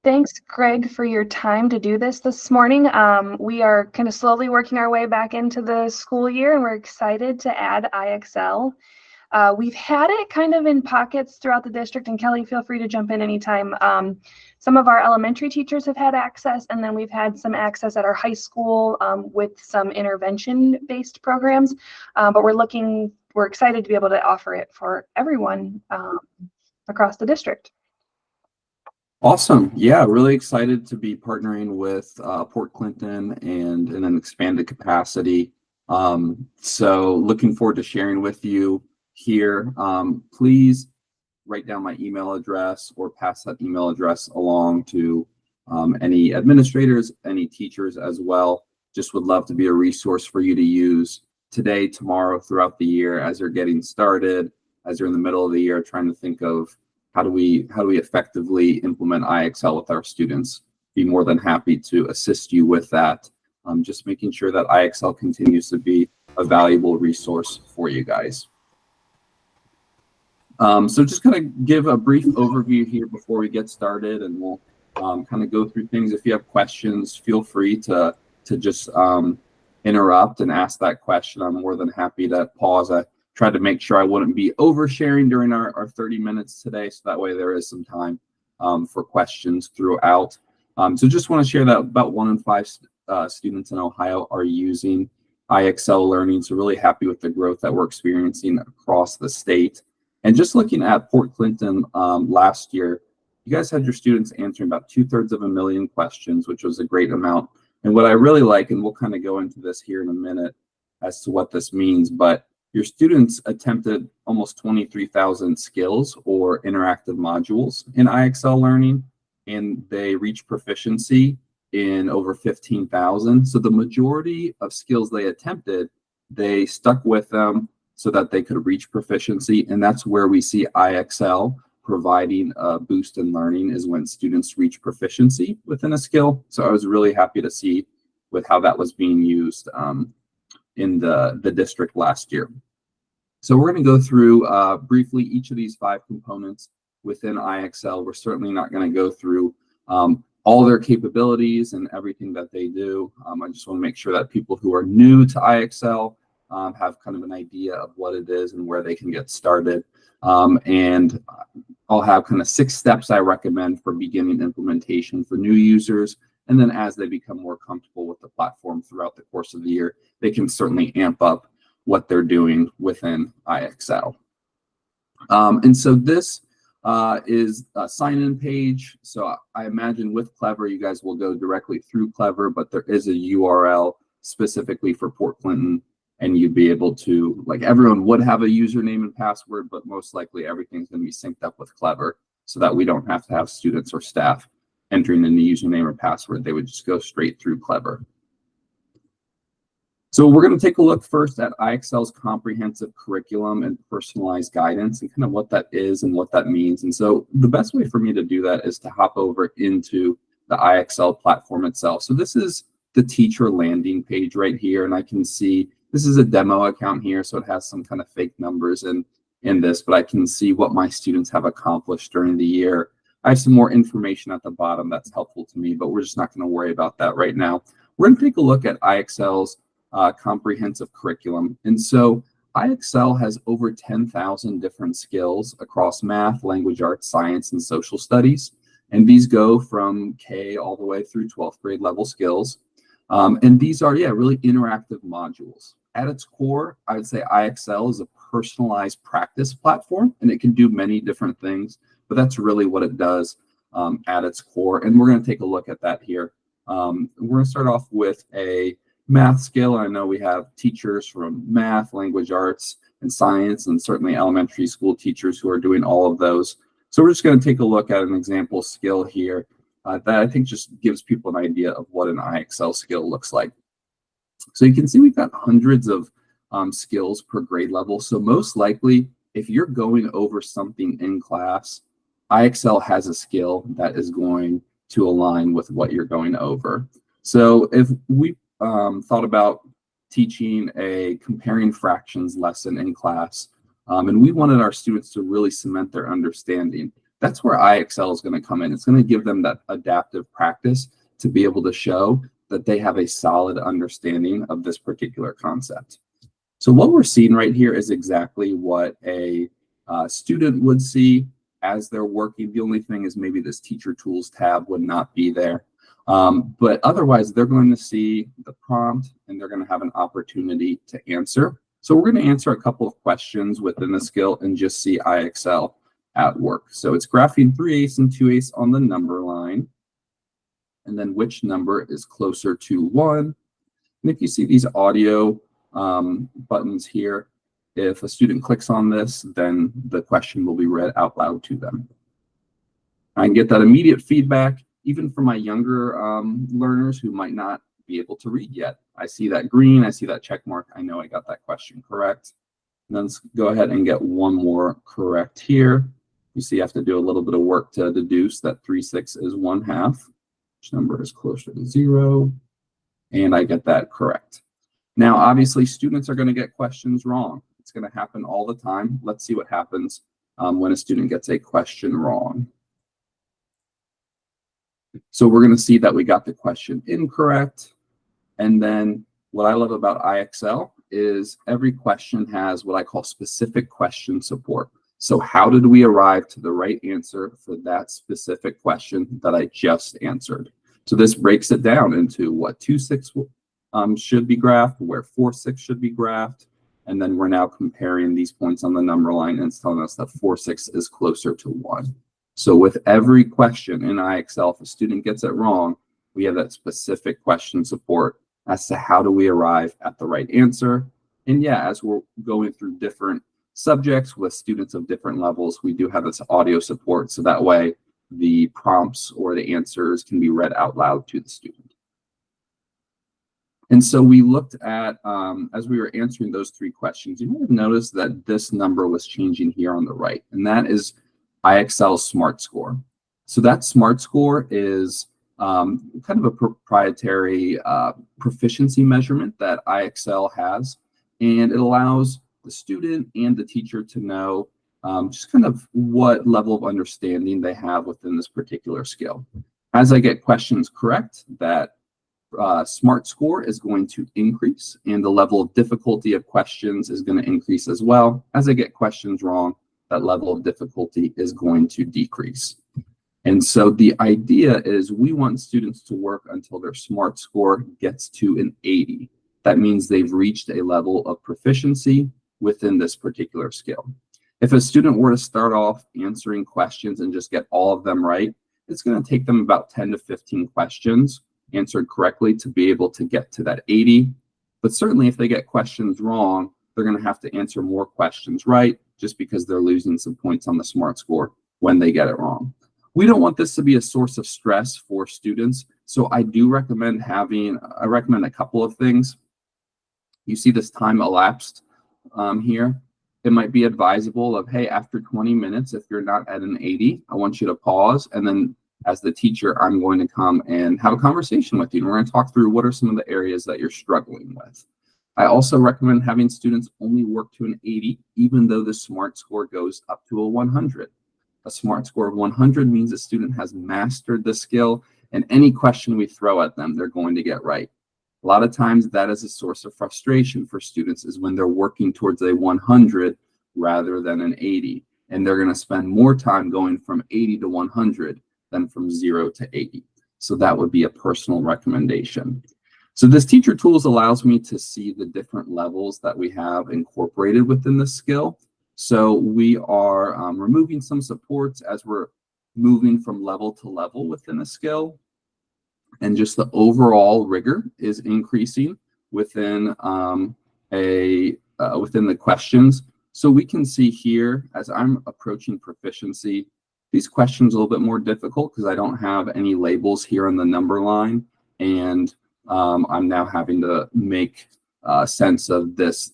Thanks, Greg, for your time to do this morning. We are kind of slowly working our way back into the school year, and we're excited to add IXL. We've had it kind of in pockets throughout the district, and Kelly, feel free to jump in anytime. Some of our elementary teachers have had access, and then we've had some access at our high school with some intervention-based programs. But we're excited to be able to offer it for everyone across the district. Awesome. Yeah, really excited to be partnering with Port Clinton and in an expanded capacity. So looking forward to sharing with you here. Please write down my email address or pass that email address along to any administrators, any teachers as well. Just would love to be a resource for you to use today, tomorrow, throughout the year as you're getting started, as you're in the middle of the year, trying to think of how do we effectively implement IXL with our students. Be more than happy to assist you with that. Just making sure that IXL continues to be a valuable resource for you guys. So just kind of give a brief overview here before we get started, and we'll kind of go through things. If you have questions, feel free to just interrupt and ask that question. I'm more than happy to pause. I tried to make sure I wouldn't be oversharing during our 30 minutes today, so that way there is some time for questions throughout. So just want to share that about 1 in 5 students in Ohio are using IXL learning, so really happy with the growth that we're experiencing across the state. And just looking at Port Clinton last year, you guys had your students answering about 2/3 of a million questions, which was a great amount. And what I really like, and we'll kind of go into this here in a minute as to what this means, but your students attempted almost 23,000 skills or interactive modules in IXL learning, and they reached proficiency in over 15,000. So the majority of skills they attempted, they stuck with them so that they could reach proficiency. And that's where we see IXL providing a boost in learning, is when students reach proficiency within a skill. So I was really happy to see with how that was being used in the district last year. So we're going to go through briefly each of these 5 components within IXL. We're certainly not going to go through all their capabilities and everything that they do. I just want to make sure that people who are new to IXL have kind of an idea of what it is and where they can get started. And I'll have kind of 6 steps I recommend for beginning implementation for new users. And then as they become more comfortable with the platform throughout the course of the year, they can certainly amp up what they're doing within IXL. And so this is a sign-in page. So I imagine with Clever, you guys will go directly through Clever, but there is a URL specifically for Port Clinton, and you'd be able to, like, everyone would have a username and password, but most likely everything's going to be synced up with Clever so that we don't have to have students or staff entering in the username or password. They would just go straight through Clever. So we're going to take a look first at IXL's comprehensive curriculum and personalized guidance, and kind of what that is and what that means. And so the best way for me to do that is to hop over into the IXL platform itself. So this is the teacher landing page right here, and I can see this is a demo account here, so it has some kind of fake numbers in this, but I can see what my students have accomplished during the year. I have some more information at the bottom that's helpful to me, but we're just not going to worry about that right now. We're going to take a look at IXL's comprehensive curriculum. And so IXL has over 10,000 different skills across math, language arts, science, and social studies. And these go from K all the way through 12th grade level skills. And these are, really interactive modules. At its core, I would say IXL is a personalized practice platform, and it can do many different things, but that's really what it does at its core. And we're going to take a look at that here. We're going to start off with a math skill. I know we have teachers from math, language arts, and science, and certainly elementary school teachers who are doing all of those. So we're just going to take a look at an example skill here that I think just gives people an idea of what an IXL skill looks like. So you can see we've got hundreds of skills per grade level. So most likely, if you're going over something in class, IXL has a skill that is going to align with what you're going over. So if we thought about teaching a comparing fractions lesson in class, and we wanted our students to really cement their understanding, That's where IXL is going to come in. It's going to give them that adaptive practice to be able to show that they have a solid understanding of this particular concept. So what we're seeing right here is exactly what a student would see as they're working. The only thing is maybe this teacher tools tab would not be there. But otherwise, they're going to see the prompt and they're going to have an opportunity to answer. So we're going to answer a couple of questions within the skill and just see IXL at work. So it's graphing 3/8 and 2/8 on the number line. And then which number is closer to 1. And if you see these audio buttons here, if a student clicks on this, then the question will be read out loud to them. I can get that immediate feedback, even from my younger learners who might not be able to read yet. I see that green, I see that check mark, I know I got that question correct. And then let's go ahead and get one more correct here. You see, you have to do a little bit of work to deduce that 3/6 is 1/2. Which number is closer to 0? And I get that correct. Now, obviously, students are going to get questions wrong. It's going to happen all the time. Let's see what happens when a student gets a question wrong. So we're going to see that we got the question incorrect. And then what I love about IXL is every question has what I call specific question support. So how did we arrive to the right answer for that specific question that I just answered? So this breaks it down into what 2/6 should be graphed, where 4/6 should be graphed, and then we're now comparing these points on the number line and it's telling us that 4/6 is closer to 1. So with every question in IXL, if a student gets it wrong, we have that specific question support as to how do we arrive at the right answer. And yeah, as we're going through different subjects with students of different levels, we do have this audio support, so that way the prompts or the answers can be read out loud to the student. And so we looked at, as we were answering those 3 questions, you might have noticed that this number was changing here on the right, and that is IXL SMART score. So that SMART score is kind of a proprietary proficiency measurement that IXL has, and it allows the student and the teacher to know just kind of what level of understanding they have within this particular skill. As I get questions correct, that SMART score is going to increase and the level of difficulty of questions is going to increase as well. As I get questions wrong, that level of difficulty is going to decrease. And so the idea is we want students to work until their SMART score gets to an 80. That means they've reached a level of proficiency within this particular skill. If a student were to start off answering questions and just get all of them right, it's going to take them about 10 to 15 questions answered correctly to be able to get to that 80. But certainly if they get questions wrong, they're going to have to answer more questions right, just because they're losing some points on the SMART score when they get it wrong. We don't want this to be a source of stress for students, so I recommend a couple of things. You see this time elapsed here. It might be advisable of, hey, after 20 minutes, if you're not at an 80, I want you to pause. And then as the teacher, I'm going to come and have a conversation with you. And we're going to talk through what are some of the areas that you're struggling with. I also recommend having students only work to an 80, even though the SMART score goes up to a 100. A SMART score of 100 means a student has mastered the skill, and any question we throw at them, they're going to get right. A lot of times that is a source of frustration for students, is when they're working towards a 100 rather than an 80. And they're going to spend more time going from 80 to 100 than from 0 to 80. So that would be a personal recommendation. So this teacher tools allows me to see the different levels that we have incorporated within the skill. So we are removing some supports as we're moving from level to level within the skill. And just the overall rigor is increasing within within the questions. So we can see here, as I'm approaching proficiency, these questions are a little bit more difficult because I don't have any labels here on the number line, and I'm now having to make sense of this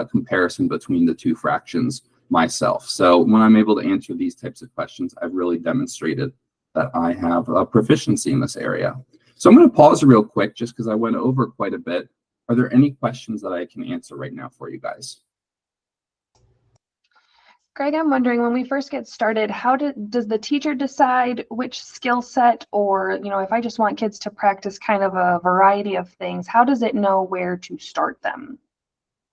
comparison between the two fractions myself. So when I'm able to answer these types of questions, I've really demonstrated that I have a proficiency in this area. So I'm going to pause real quick just because I went over quite a bit. Are there any questions that I can answer right now for you guys? Greg, I'm wondering, when we first get started, does the teacher decide which skill set, or, if I just want kids to practice kind of a variety of things, how does it know where to start them?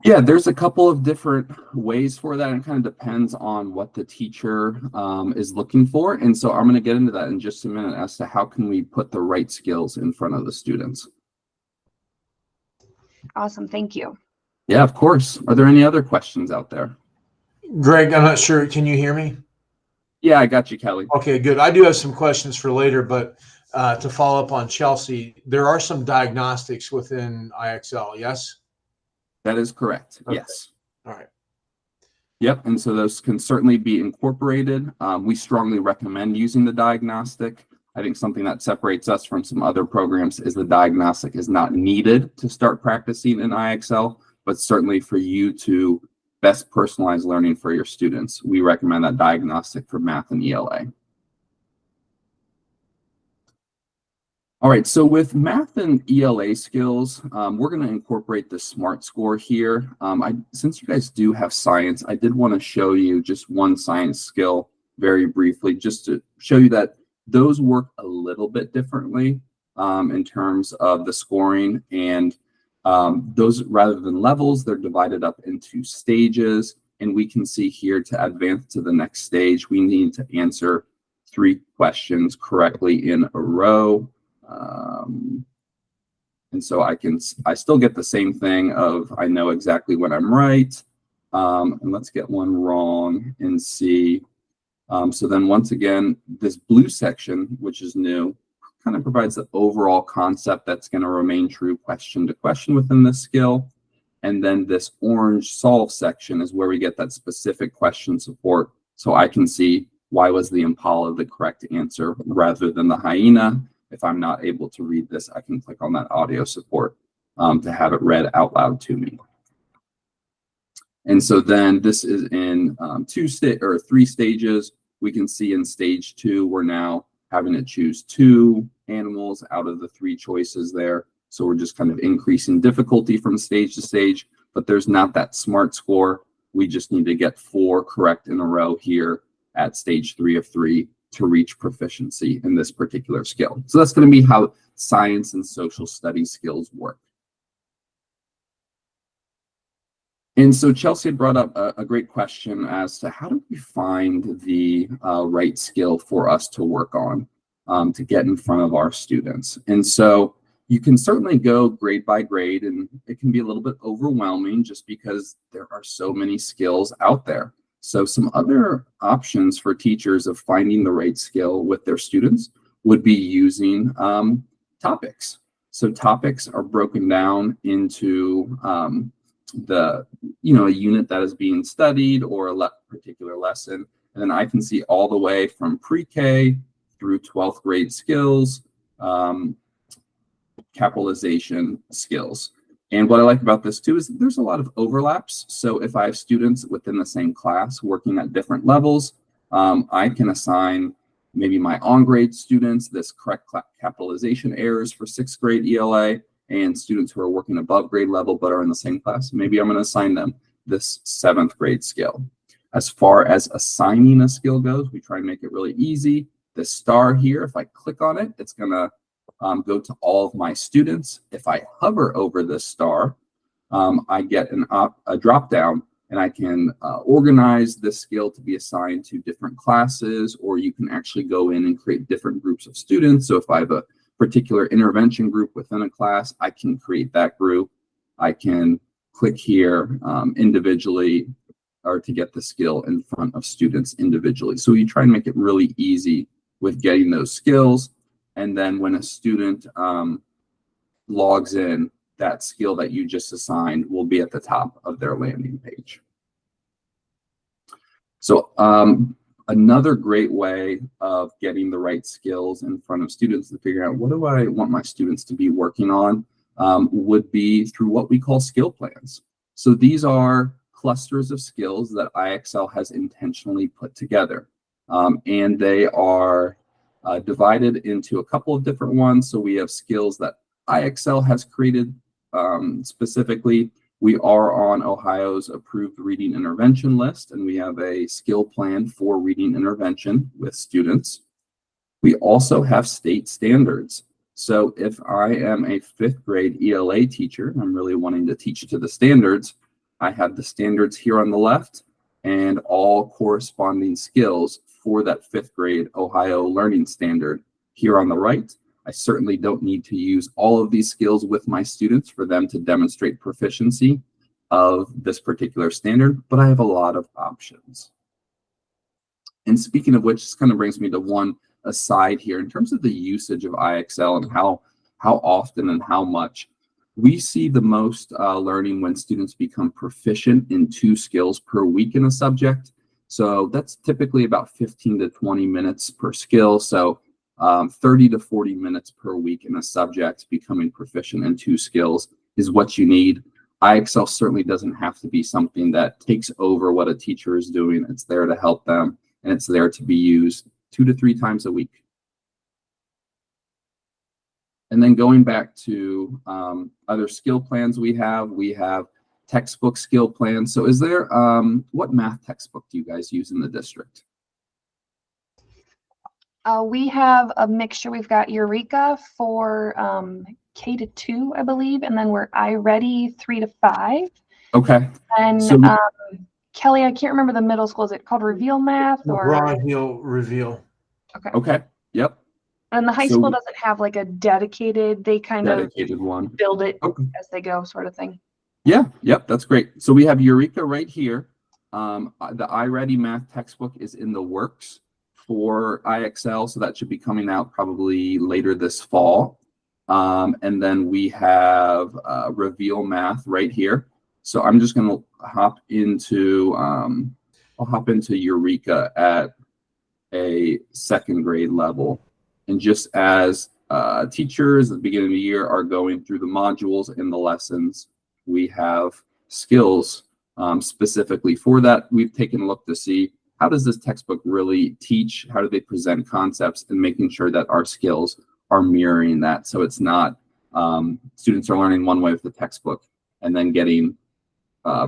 Yeah, there's a couple of different ways for that. It kind of depends on what the teacher is looking for. And so I'm going to get into that in just a minute as to how can we put the right skills in front of the students. Awesome, thank you. Yeah, of course. Are there any other questions out there? Greg, I'm not sure. Can you hear me? Yeah, I got you, Kelly. Okay, good. I do have some questions for later, but to follow up on Chelsea, there are some diagnostics within IXL, yes? That is correct. Okay. Yes. All right. Yep. And so those can certainly be incorporated. We strongly recommend using the diagnostic. I think something that separates us from some other programs is the diagnostic is not needed to start practicing in IXL, but certainly for you to best personalize learning for your students, we recommend that diagnostic for math and ELA. All right, so with math and ELA skills, we're going to incorporate the SMART score here. Since you guys do have science, I did want to show you just one science skill very briefly, just to show you that those work a little bit differently in terms of the scoring. And those, rather than levels, they're divided up into stages. And we can see here, to advance to the next stage, we need to answer 3 questions correctly in a row. And so I still get the same thing of, I know exactly when I'm right. And let's get one wrong and see. So then once again, this blue section, which is new, kind of provides the overall concept that's going to remain true question to question within this skill. And then this orange solve section is where we get that specific question support. So I can see, why was the impala the correct answer rather than the hyena? If I'm not able to read this, I can click on that audio support to have it read out loud to me. And so then this is in 3 stages. We can see in stage 2, we're now having to choose 2 animals out of the 3 choices there. So we're just kind of increasing difficulty from stage to stage, but there's not that SMART score. We just need to get 4 correct in a row here at stage 3 of 3 to reach proficiency in this particular skill. So that's going to be how science and social studies skills work. And so Chelsea had brought up a great question as to how do we find the right skill for us to work on to get in front of our students. And so you can certainly go grade by grade, and it can be a little bit overwhelming just because there are so many skills out there. So some other options for teachers of finding the right skill with their students would be using topics. So topics are broken down into a unit that is being studied or a particular lesson. And then I can see all the way from pre-K through 12th grade skills, capitalization skills. And what I like about this too is there's a lot of overlaps. So if I have students within the same class working at different levels, I can assign maybe my on-grade students this correct capitalization errors for 6th grade ELA, and students who are working above grade level but are in the same class, maybe I'm going to assign them this 7th grade skill. As far as assigning a skill goes, we try and make it really easy. The star here, if I click on it, it's going to go to all of my students. If I hover over this star, I get a drop down, and I can organize this skill to be assigned to different classes, or you can actually go in and create different groups of students. So if I have a particular intervention group within a class, I can create that group. I can click here individually, or to get the skill in front of students individually. So you try and make it really easy with getting those skills. And then when a student logs in, that skill that you just assigned will be at the top of their landing page. So another great way of getting the right skills in front of students to figure out what do I want my students to be working on would be through what we call skill plans. So these are clusters of skills that IXL has intentionally put together. And they are divided into a couple of different ones. So we have skills that IXL has created specifically, We are on Ohio's approved reading intervention list, and we have a skill plan for reading intervention with students. We also have state standards. So if I am a 5th grade ELA teacher, I'm really wanting to teach to the standards, I have the standards here on the left and all corresponding skills for that 5th grade Ohio learning standard here on the right. I certainly don't need to use all of these skills with my students for them to demonstrate proficiency of this particular standard, but I have a lot of options. And speaking of which, this kind of brings me to one aside here in terms of the usage of IXL and how often and how much. We see the most learning when students become proficient in 2 skills per week in a subject. So that's typically about 15 to 20 minutes per skill. So 30 to 40 minutes per week in a subject becoming proficient in 2 skills is what you need. IXL certainly doesn't have to be something that takes over what a teacher is doing. It's there to help them, and it's there to be used 2 to 3 times a week. And then going back to other skill plans we have textbook skill plans. So is there, what math textbook do you guys use in the district? We have a mixture. We've got Eureka for K-2, I believe, and then we're iReady 3 to 5. Okay. And so, Kelly, I can't remember the middle school. Is it called Reveal Math or Broad Reveal? Okay. Okay. Yep. And the high school doesn't have like a dedicated. They kind dedicated of one. build it as they go, sort of thing. Yeah. Yep. That's great. So we have Eureka right here. The iReady math textbook is in the works for IXL, so that should be coming out probably later this fall. And then we have Reveal Math right here. So I'm just going to hop into I'll hop into Eureka at a 2nd grade level, and just as teachers at the beginning of the year are going through the modules and the lessons, we have skills specifically for that. We've taken a look to see how does this textbook really teach, how do they present concepts, and making sure that our skills are mirroring that. So it's not students are learning one way with the textbook and then getting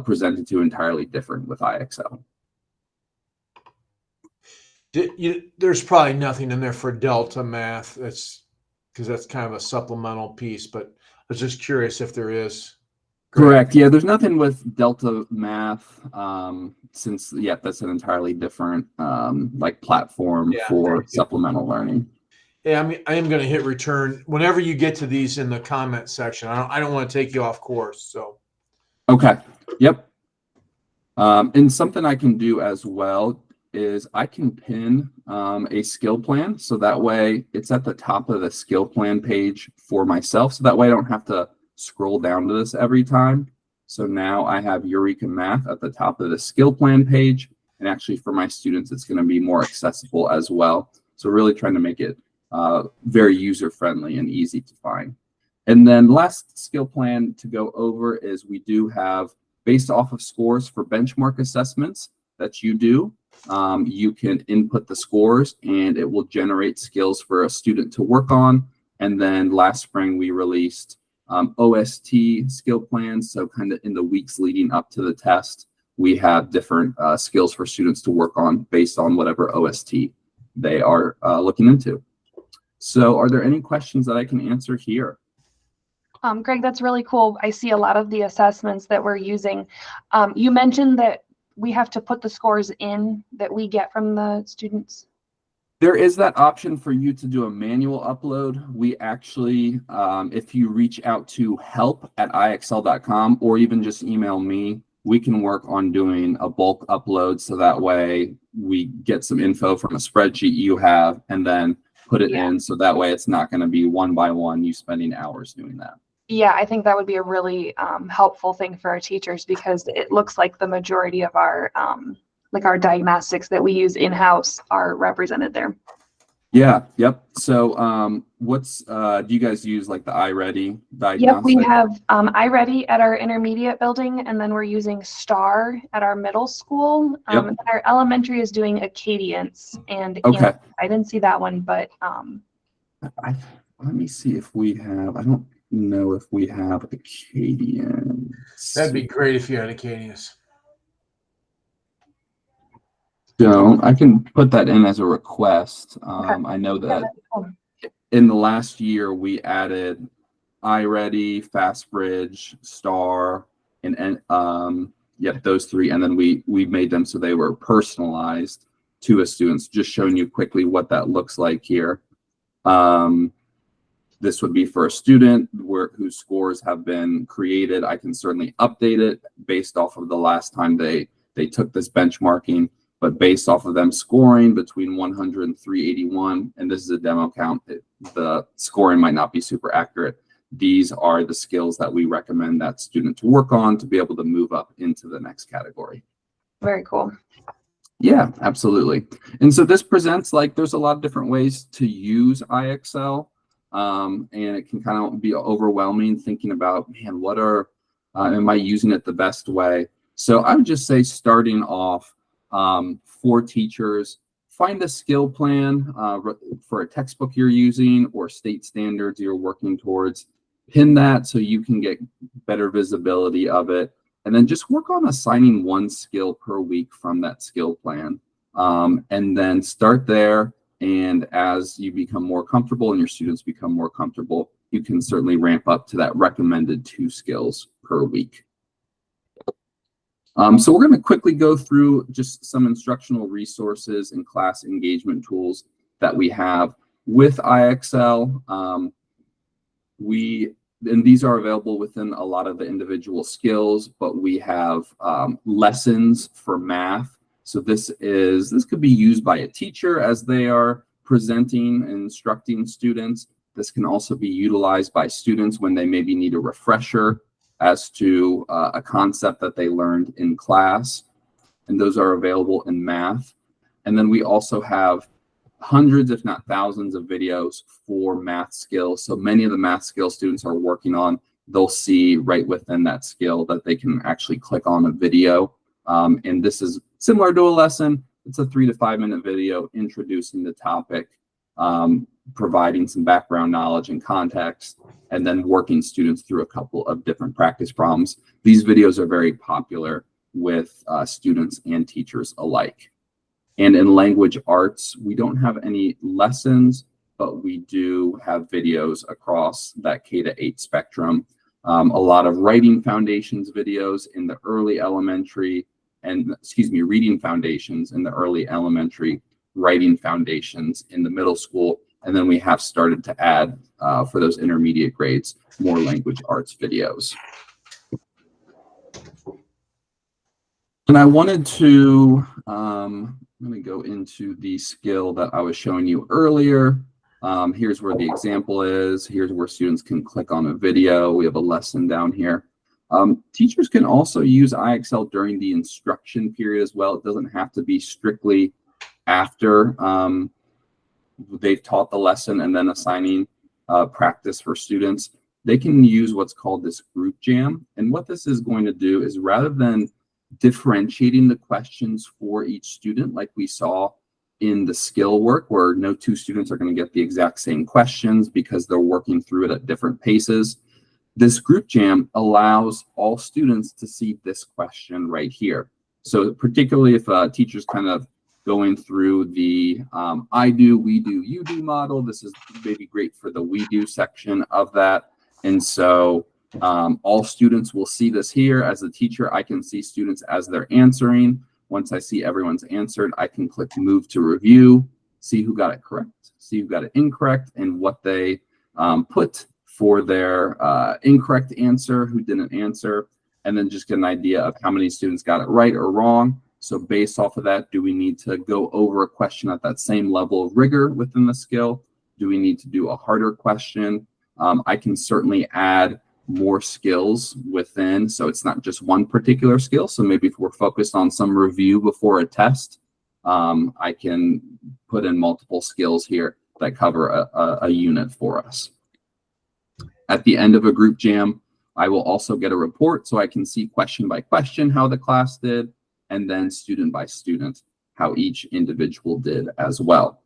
presented to entirely different with IXL. There's probably nothing in there for Delta Math. That's because that's kind of a supplemental piece, but I was just curious if there is. Correct. Yeah, there's nothing with Delta Math since that's an entirely different like platform for supplemental learning. Yeah, I mean, I am going to hit return whenever you get to these in the comment section. I don't want to take you off course. So. Okay. Yep. And something I can do as well is I can pin a skill plan, so that way it's at the top of the skill plan page for myself. So that way I don't have to scroll down to this every time. So now I have Eureka Math at the top of the skill plan page, and actually for my students it's going to be more accessible as well. So really trying to make it very user friendly and easy to find. And then last skill plan to go over is we do have, based off of scores for benchmark assessments that you do, you can input the scores and it will generate skills for a student to work on. And then last spring we released OST skill plans. So kind of in the weeks leading up to the test, we have different skills for students to work on based on whatever OST they are looking into. So are there any questions that I can answer here? Greg, that's really cool. I see a lot of the assessments that we're using. You mentioned that we have to put the scores in that we get from the students. There is that option for you to do a manual upload. We actually, if you reach out to help@ixl.com or even just email me, we can work on doing a bulk upload. So that way we get some info from a spreadsheet you have and then put it in. So that way it's not going to be one by one, you spending hours doing that. Yeah, I think that would be a really helpful thing for our teachers, because it looks like the majority of our like our diagnostics that we use in-house are represented there. Yeah. Yep. So what's do you guys use like the iReady diagnostic? Yep, we have iReady at our intermediate building, and then we're using STAR at our middle school. And our elementary is doing Acadience, and I didn't see that one, but let me see if we have. know if we have Acadians. That'd be great if you had Acadians. Don't. I can put that in as a request. Okay. I know Yeah, that that'd be cool. in the last year we added iReady, FastBridge, Star, and yep, those three, and then we made them so they were personalized to a student. Just showing you quickly what that looks like here. This would be for a student whose scores have been created. I can certainly update it based off of the last time they took this benchmarking, but based off of them scoring between 100 and 381, and this is a demo count, the scoring might not be super accurate. These are the skills that we recommend that student to work on to be able to move up into the next category. Very cool. Yeah, absolutely. And so this presents like there's a lot of different ways to use IXL. And it can kind of be overwhelming thinking about, man, what are, am I using it the best way? So I would just say starting off for teachers, find a skill plan for a textbook you're using or state standards you're working towards. Pin that so you can get better visibility of it. And then just work on assigning one skill per week from that skill plan. And then start there. And as you become more comfortable and your students become more comfortable, you can certainly ramp up to that recommended 2 skills per week. So we're going to quickly go through just some instructional resources and class engagement tools that we have with IXL. And these are available within a lot of the individual skills, but we have lessons for math. So this could be used by a teacher as they are presenting and instructing students. This can also be utilized by students when they maybe need a refresher as to a concept that they learned in class. And those are available in math. And then we also have hundreds, if not thousands, of videos for math skills. So many of the math skill students are working on, they'll see right within that skill that they can actually click on a video. And this is similar to a lesson. It's a 3 to 5 minute video introducing the topic, providing some background knowledge and context, and then working students through a couple of different practice problems. These videos are very popular with students and teachers alike. And in language arts, we don't have any lessons, but we do have videos across that K-8 spectrum. A lot of writing foundations videos in the early elementary, and reading foundations in the early elementary, writing foundations in the middle school. And then we have started to add, for those intermediate grades, more language arts videos. And I wanted to, let me go into the skill that I was showing you earlier. Here's where the example is. Here's where students can click on a video. We have a lesson down here. Teachers can also use IXL during the instruction period as well. It doesn't have to be strictly after they've taught the lesson and then assigning practice for students. They can use what's called this group jam. And what this is going to do is, rather than differentiating the questions for each student like we saw in the skill work, where no 2 students are going to get the exact same questions because they're working through it at different paces, this group jam allows all students to see this question right here. So particularly if a teacher's kind of going through the I do, we do, you do model, this is maybe great for the we do section of that. And so all students will see this here. As a teacher, I can see students as they're answering. Once I see everyone's answered, I can click move to review, see who got it correct, see who got it incorrect, and what they put for their incorrect answer, who didn't answer, and then just get an idea of how many students got it right or wrong. So based off of that, do we need to go over a question at that same level of rigor within the skill? Do we need to do a harder question? I can certainly add more skills within, so it's not just one particular skill. So maybe if we're focused on some review before a test, I can put in multiple skills here that cover a unit for us. At the end of a group jam, I will also get a report so I can see question by question how the class did, and then student by student how each individual did as well.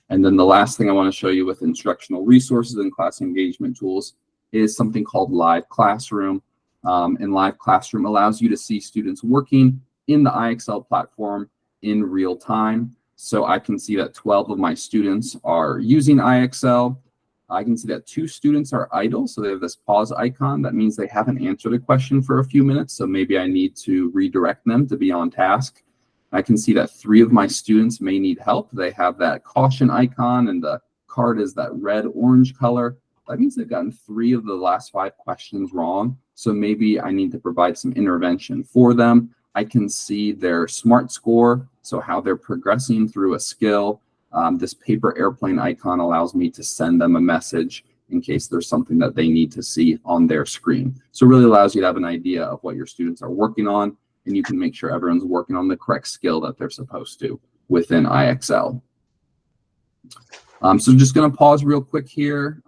And then the last thing I want to show you with instructional resources and class engagement tools is something called Live Classroom. And Live Classroom allows you to see students working in the IXL platform in real time. So I can see that 12 of my students are using IXL. I can see that 2 students are idle, so they have this pause icon. That means they haven't answered a question for a few minutes, so maybe I need to redirect them to be on task. I can see that 3 of my students may need help. They have that caution icon, and the card is that red-orange color. That means they've gotten 3 of the last 5 questions wrong, so maybe I need to provide some intervention for them. I can see their SMART score, so how they're progressing through a skill. This paper airplane icon allows me to send them a message in case there's something that they need to see on their screen. So it really allows you to have an idea of what your students are working on, and you can make sure everyone's working on the correct skill that they're supposed to within IXL. So just going to pause real quick here.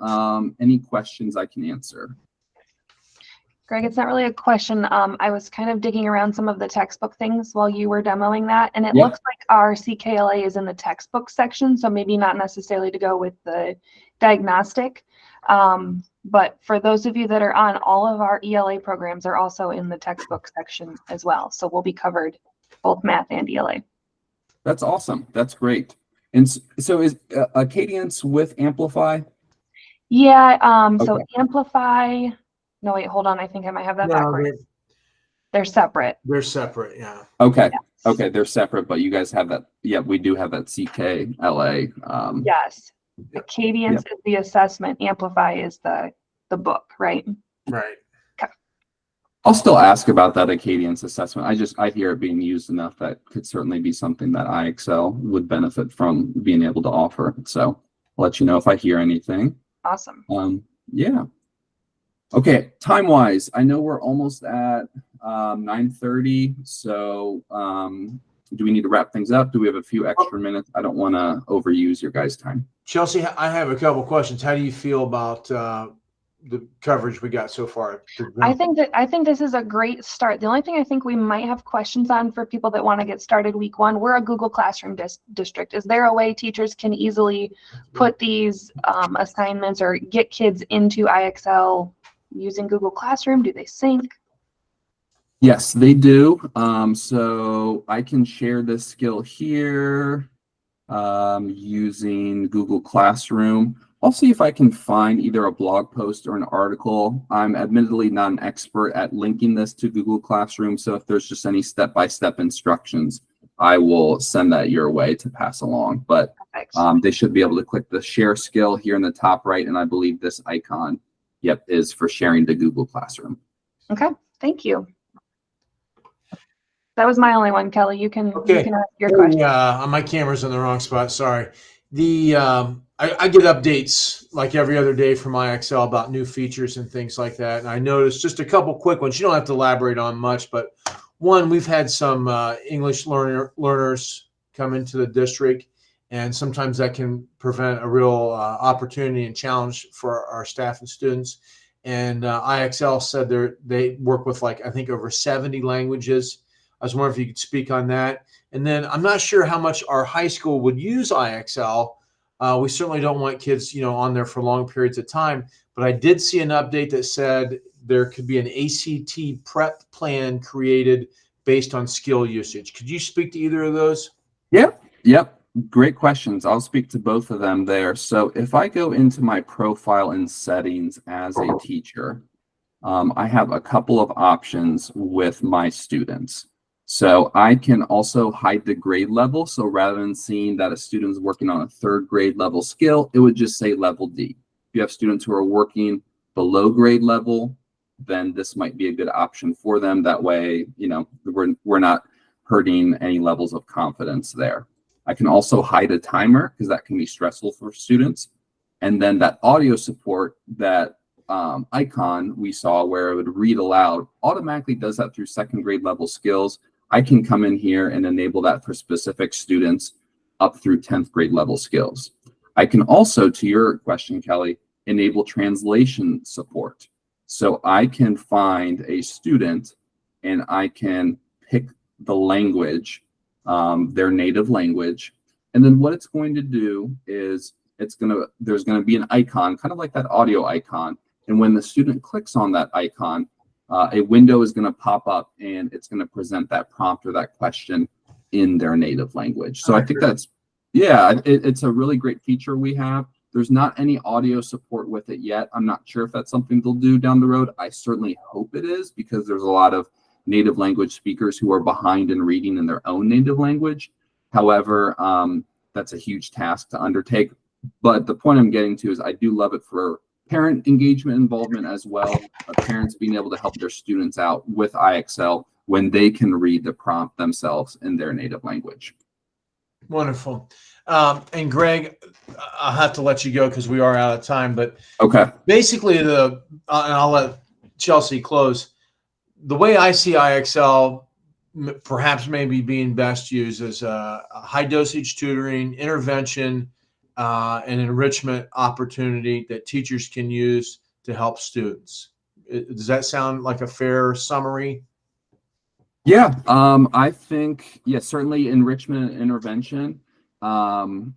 Any questions I can answer? Greg, it's not really a question. I was kind of digging around some of the textbook things while you were demoing that, and it looks like our CKLA is in the textbook section, so maybe not necessarily to go with the diagnostic. But for those of you that are on, all of our ELA programs are also in the textbook section as well. So we'll be covered both math and ELA. That's awesome. That's great. And so is Acadience with Amplify? Yeah, so Okay. Amplify, no, wait, hold on. I think I might have that backwards. They're separate. They're separate, yeah. Okay. Yes. Okay, they're separate, but you guys have that. Yeah, we do have that CKLA. Yes. Acadience is the assessment. Amplify is the book, right? Right. Okay. I'll still ask about that Acadience assessment. I hear it being used enough that could certainly be something that IXL would benefit from being able to offer. So I'll let you know if I hear anything. Awesome. Yeah. Okay, time-wise, I know we're almost at 9:30, so do we need to wrap things up? Do we have a few extra minutes? I don't want to overuse your guys' time. Chelsea, I have a couple questions. How do you feel about the coverage we got so far? I think this is a great start. The only thing I think we might have questions on for people that want to get started week 1, we're a Google Classroom district. Is there a way teachers can easily put these assignments or get kids into IXL using Google Classroom? Do they sync? Yes, they do. So I can share this skill here using Google Classroom. I'll see if I can find either a blog post or an article. I'm admittedly not an expert at linking this to Google Classroom, so if there's just any step-by-step instructions, I will send that your way to pass along. But they should be able to click the share skill here in the top right, and I believe this icon, yep, is for sharing to Google Classroom. Okay, thank you. That was my only one, Kelly. You can ask your question. Yeah, my camera's in the wrong spot. Sorry. I get updates like every other day from IXL about new features and things like that. And I noticed just a couple quick ones. You don't have to elaborate on much, but one, we've had some English learners come into the district, and sometimes that can prevent a real opportunity and challenge for our staff and students. And IXL said they work with, like, I think over 70 languages. I was wondering if you could speak on that. And then I'm not sure how much our high school would use IXL. We certainly don't want kids, on there for long periods of time. But I did see an update that said there could be an ACT prep plan created based on skill usage. Could you speak to either of those? Yep. Great questions. I'll speak to both of them there. So if I go into my profile and settings as a teacher, I have a couple of options with my students. So I can also hide the grade level. So rather than seeing that a student is working on a 3rd grade level skill, it would just say level D. If you have students who are working below grade level, then this might be a good option for them. That way, we're not hurting any levels of confidence there. I can also hide a timer because that can be stressful for students. And then that audio support, that icon we saw where it would read aloud, automatically does that through 2nd grade level skills. I can come in here and enable that for specific students up through 10th grade level skills. I can also, to your question, Kelly, enable translation support. So I can find a student and I can pick the language, their native language. And then what it's going to do is there's going to be an icon, kind of like that audio icon. And when the student clicks on that icon, a window is going to pop up and it's going to present that prompt or that question in their native language. So I think that's, yeah, it's a really great feature we have. There's not any audio support with it yet. I'm not sure if that's something they'll do down the road. I certainly hope it is, because there's a lot of native language speakers who are behind in reading in their own native language. However, that's a huge task to undertake. But the point I'm getting to is I do love it for parent engagement involvement as well, parents being able to help their students out with IXL when they can read the prompt themselves in their native language. Wonderful. And Greg, I'll have to let you go because we are out of time, but okay, basically and I'll let Chelsea close. The way I see IXL perhaps maybe being best used as a high dosage tutoring, intervention, and enrichment opportunity that teachers can use to help students. Does that sound like a fair summary? Yeah, I think, yeah, certainly enrichment and intervention. And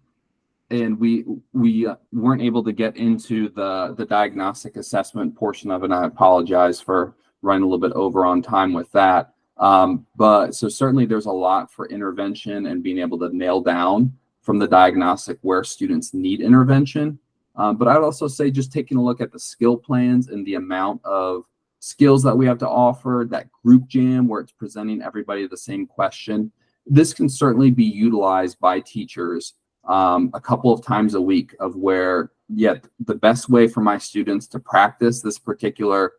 we weren't able to get into the diagnostic assessment portion of it. I apologize for running a little bit over on time with that. But so certainly there's a lot for intervention and being able to nail down from the diagnostic where students need intervention. But I'd also say just taking a look at the skill plans and the amount of skills that we have to offer, that group jam where it's presenting everybody the same question. This can certainly be utilized by teachers a couple of times a week, of where, yeah, the best way for my students to practice this particular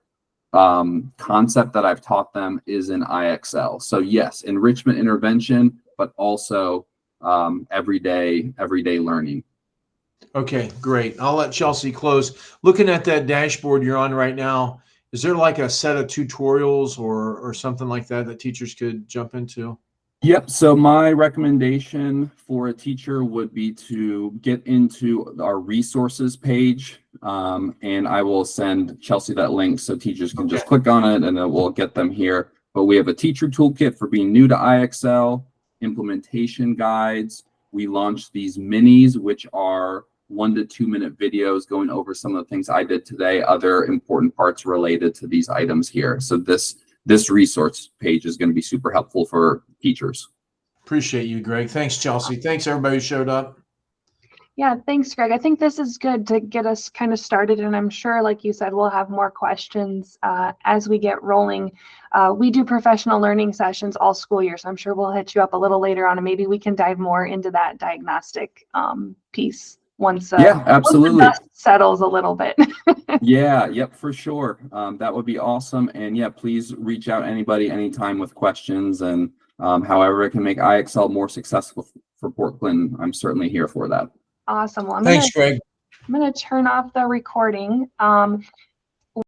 concept that I've taught them is in IXL. So yes, enrichment intervention, but also everyday learning. Okay, great. I'll let Chelsea close. Looking at that dashboard you're on right now, is there like a set of tutorials or something like that that teachers could jump into? Yep. So my recommendation for a teacher would be to get into our resources page, and I will send Chelsea that link so teachers can just click on it and it will get them here. But we have a teacher toolkit for being new to IXL, implementation guides. We launched these minis, which are 1 to 2 minute videos going over some of the things I did today, other important parts related to these items here. So this resource page is going to be super helpful for teachers. Appreciate you, Greg. Thanks, Chelsea. Thanks, everybody who showed up. Yeah, thanks, Greg. I think this is good to get us kind of started, and I'm sure, like you said, we'll have more questions as we get rolling. We do professional learning sessions all school year, so I'm sure we'll hit you up a little later on, and maybe we can dive more into that diagnostic piece once, yeah, absolutely. once the dust settles a little bit. Yeah, yep, for sure. That would be awesome. And yeah, please reach out anybody anytime with questions, and however it can make IXL more successful for Port Clinton, I'm certainly here for that. Awesome. Well, Thanks, Greg. I'm going to turn off the recording.